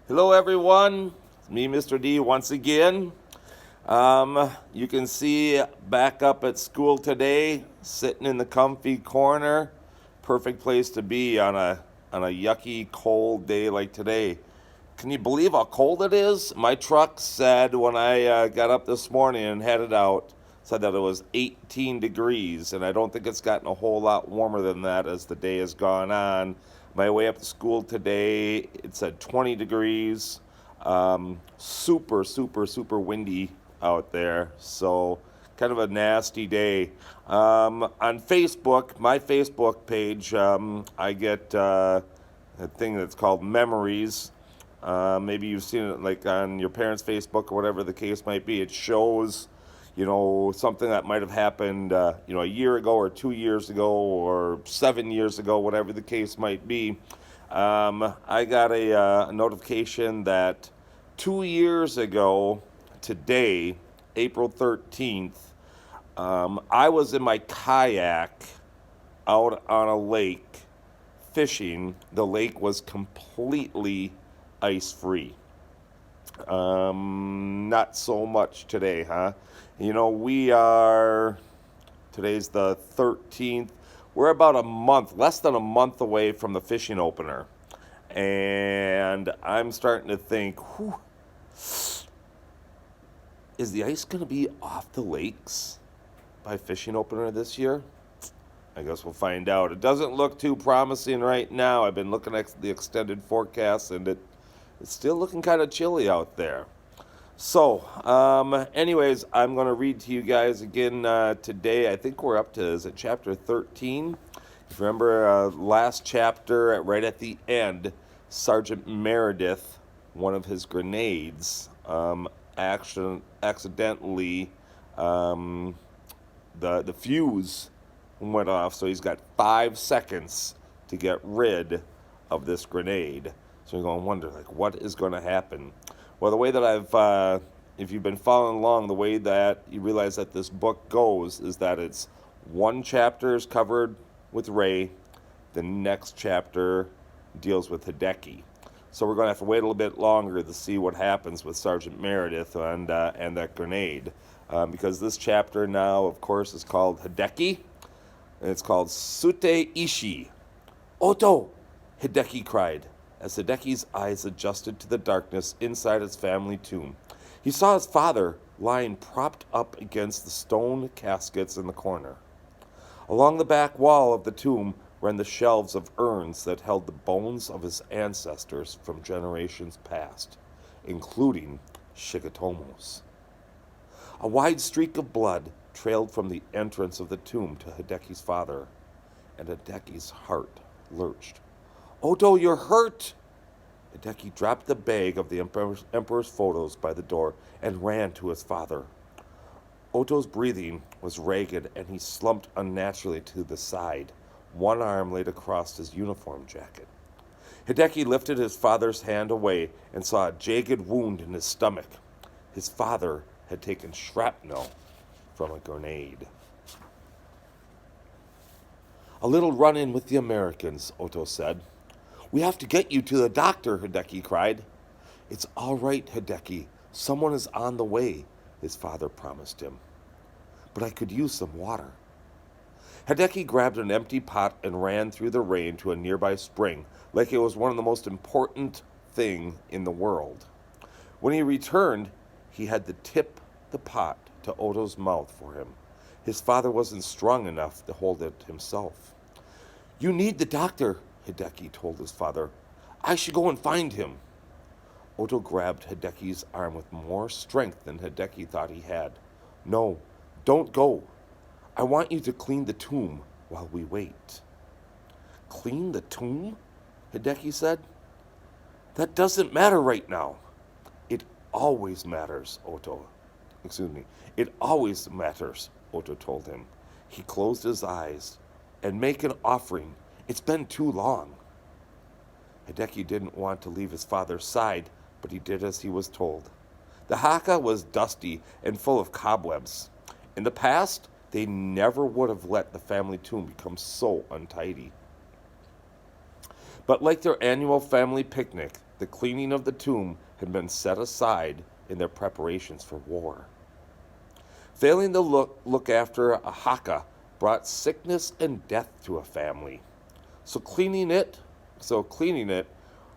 Hello, everyone. It's me, Mr. D, once again. You can see back up at school today, sitting in the comfy corner. Perfect place to be on a yucky, cold day like today. Can you believe how cold it is? My truck said when I got up this morning and headed out, said that it was 18 degrees, and I don't think it's gotten a whole lot warmer than that as the day has gone on. My way up to school today, it said 20 degrees. Super, super, super windy out there. So, kind of a nasty day. On Facebook, my Facebook page, I get a thing that's called Memories. Maybe you've seen it like on your parents' Facebook or whatever the case might be. It shows, something that might have happened, a year ago or 2 years ago or 7 years ago, whatever the case might be. I got a notification that 2 years ago today, April 13th, I was in my kayak out on a lake fishing. The lake was completely ice free. Not so much today, huh? Today's the 13th. We're about a month, less than a month away from the fishing opener. And I'm starting to think, is the ice going to be off the lakes by fishing opener this year? I guess we'll find out. It doesn't look too promising right now. I've been looking at the extended forecast, and it's still looking kind of chilly out there. So, anyways, I'm going to read to you guys again today. I think we're up to, is it chapter 13? If you remember last chapter, right at the end, Sergeant Meredith, one of his grenades, accidentally, the fuse went off, so he's got 5 seconds to get rid of this grenade. So you're going to wonder, like, what is going to happen? Well, the way that if you've been following along, the way that you realize that this book goes is that it's one chapter is covered with Ray, the next chapter deals with Hideki. So we're going to have to wait a little bit longer to see what happens with Sergeant Meredith and that grenade. Because this chapter now, of course, is called Hideki. And it's called Sute-Ishi. Oto! Hideki cried, as Hideki's eyes adjusted to the darkness inside his family tomb. He saw his father lying propped up against the stone caskets in the corner. Along the back wall of the tomb ran the shelves of urns that held the bones of his ancestors from generations past, including Shigetomo's. A wide streak of blood trailed from the entrance of the tomb to Hideki's father, and Hideki's heart lurched. Oto, you're hurt! Hideki dropped the bag of the Emperor's photos by the door and ran to his father. Oto's breathing was ragged, and he slumped unnaturally to the side, one arm laid across his uniform jacket. Hideki lifted his father's hand away and saw a jagged wound in his stomach. His father had taken shrapnel from a grenade. A little run-in with the Americans, Oto said. We have to get you to the doctor, Hideki cried. It's all right, Hideki. Someone is on the way, his father promised him. But I could use some water. Hideki grabbed an empty pot and ran through the rain to a nearby spring, like it was one of the most important things in the world. When he returned, he had to tip the pot to Oto's mouth for him. His father wasn't strong enough to hold it himself. You need the doctor, Hideki told his father. I should go and find him. Oto grabbed Hideki's arm with more strength than Hideki thought he had. No, don't go. I want you to clean the tomb while we wait. Clean the tomb? Hideki said. That doesn't matter right now. It always matters, Oto. It always matters, Oto told him. He closed his eyes. And make an offering. It's been too long. Hideki didn't want to leave his father's side, but he did as he was told. The haka was dusty and full of cobwebs. In the past, they never would have let the family tomb become so untidy. But like their annual family picnic, the cleaning of the tomb had been set aside in their preparations for war. Failing to look after a haka brought sickness and death to a family. So cleaning it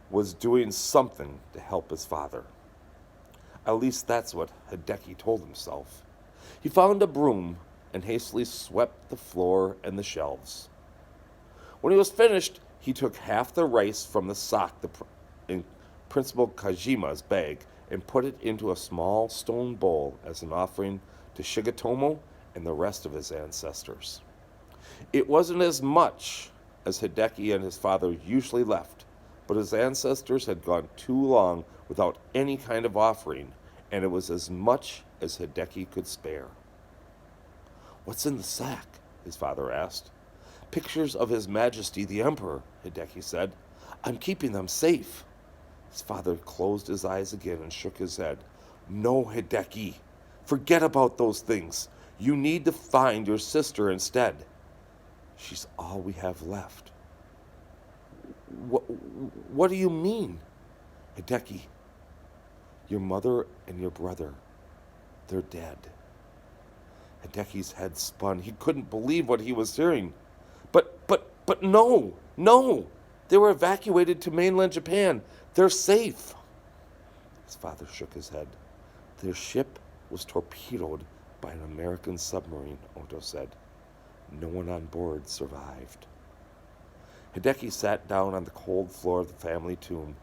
was doing something to help his father. At least that's what Hideki told himself. He found a broom and hastily swept the floor and the shelves. When he was finished, he took half the rice from the sack in Principal Kajima's bag and put it into a small stone bowl as an offering to Shigetomo and the rest of his ancestors. It wasn't as much as Hideki and his father usually left, but his ancestors had gone too long without any kind of offering, and it was as much as Hideki could spare. "What's in the sack?" his father asked. "Pictures of His Majesty the Emperor," Hideki said. "I'm keeping them safe." His father closed his eyes again and shook his head. "No, Hideki. Forget about those things. You need to find your sister instead. She's all we have left." What do you mean?" "Hideki, your mother and your brother, they're dead." Hideki's head spun. He couldn't believe what he was hearing. But no. They were evacuated to mainland Japan. They're safe." His father shook his head. "Their ship was torpedoed by an American submarine," Oto said. "No one on board survived." Hideki sat down on the cold floor of the family tomb.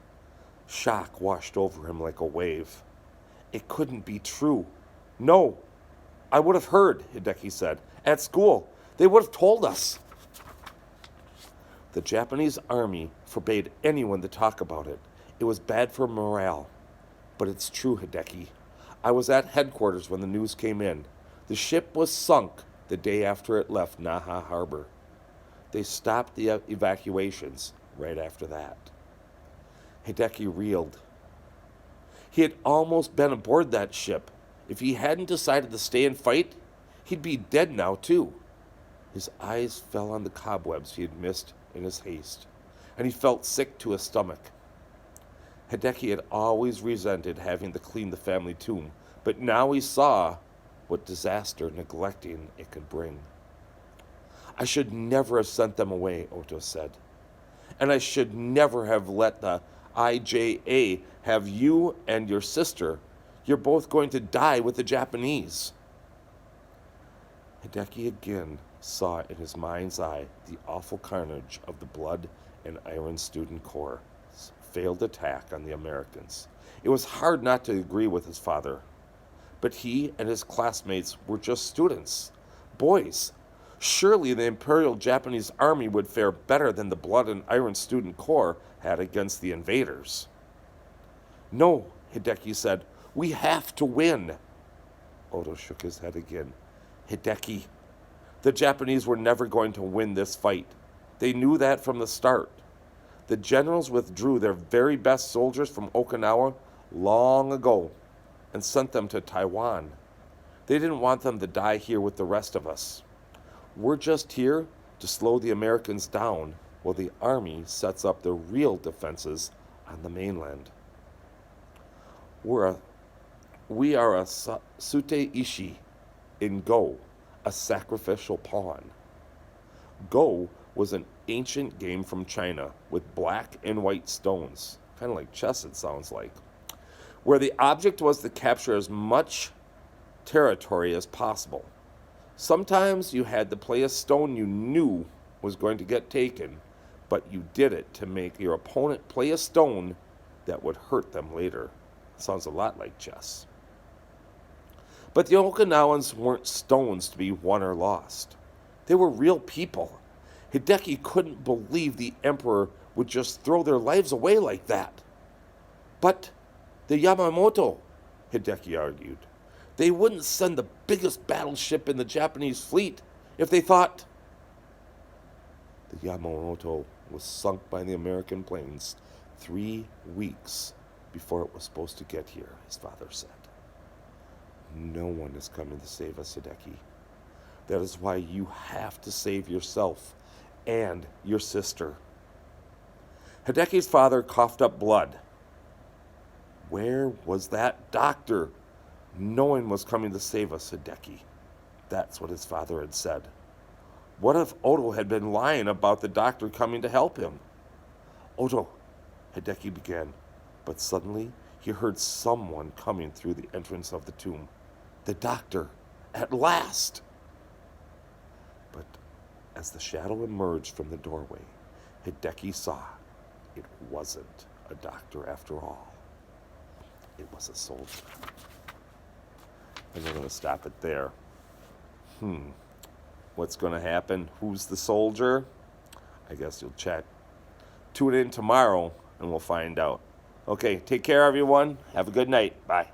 Shock washed over him like a wave. It couldn't be true. "No, I would have heard," Hideki said. "At school. They would have told us." The Japanese army forbade anyone to talk about it. It was bad for morale. "But it's true, Hideki. I was at headquarters when the news came in. The ship was sunk the day after it left Naha Harbor. They stopped the evacuations right after that." Hideki reeled. He had almost been aboard that ship. If he hadn't decided to stay and fight, he'd be dead now, too. His eyes fell on the cobwebs he had missed in his haste, and he felt sick to his stomach. Hideki had always resented having to clean the family tomb, but now he saw what disaster neglecting it could bring. "I should never have sent them away," Oto said. "And I should never have let the IJA have you and your sister. You're both going to die with the Japanese." Hideki again saw in his mind's eye the awful carnage of the Blood and Iron Student Corps' failed attack on the Americans. It was hard not to agree with his father. But he and his classmates were just students, boys. Surely the Imperial Japanese Army would fare better than the Blood and Iron Student Corps had against the invaders. "No," Hideki said. "We have to win." Oto shook his head again. "Hideki, the Japanese were never going to win this fight. They knew that from the start. The generals withdrew their very best soldiers from Okinawa long ago and sent them to Taiwan. They didn't want them to die here with the rest of us. We're just here to slow the Americans down while the army sets up the real defenses on the mainland. We are a Sute-Ishi in Go, a sacrificial pawn." Go was an ancient game from China with black and white stones, kind of like chess it sounds like, where the object was to capture as much territory as possible. Sometimes you had to play a stone you knew was going to get taken, but you did it to make your opponent play a stone that would hurt them later. Sounds a lot like chess. But the Okinawans weren't stones to be won or lost. They were real people. Hideki couldn't believe the Emperor would just throw their lives away like that. "But the Yamamoto," Hideki argued. "They wouldn't send the biggest battleship in the Japanese fleet if they thought—" "The Yamamoto was sunk by the American planes 3 weeks before it was supposed to get here," his father said. "No one is coming to save us, Hideki. That is why you have to save yourself and your sister." Hideki's father coughed up blood. Where was that doctor? No one was coming to save us, Hideki. That's what his father had said. What if Odo had been lying about the doctor coming to help him? Odo, Hideki began, but suddenly he heard someone coming through the entrance of the tomb. The doctor, at last! But as the shadow emerged from the doorway, Hideki saw it wasn't a doctor after all. It was a soldier. And we're going to stop it there. What's going to happen? Who's the soldier? I guess you'll check. Tune in tomorrow and we'll find out. Okay, take care, everyone. Have a good night. Bye.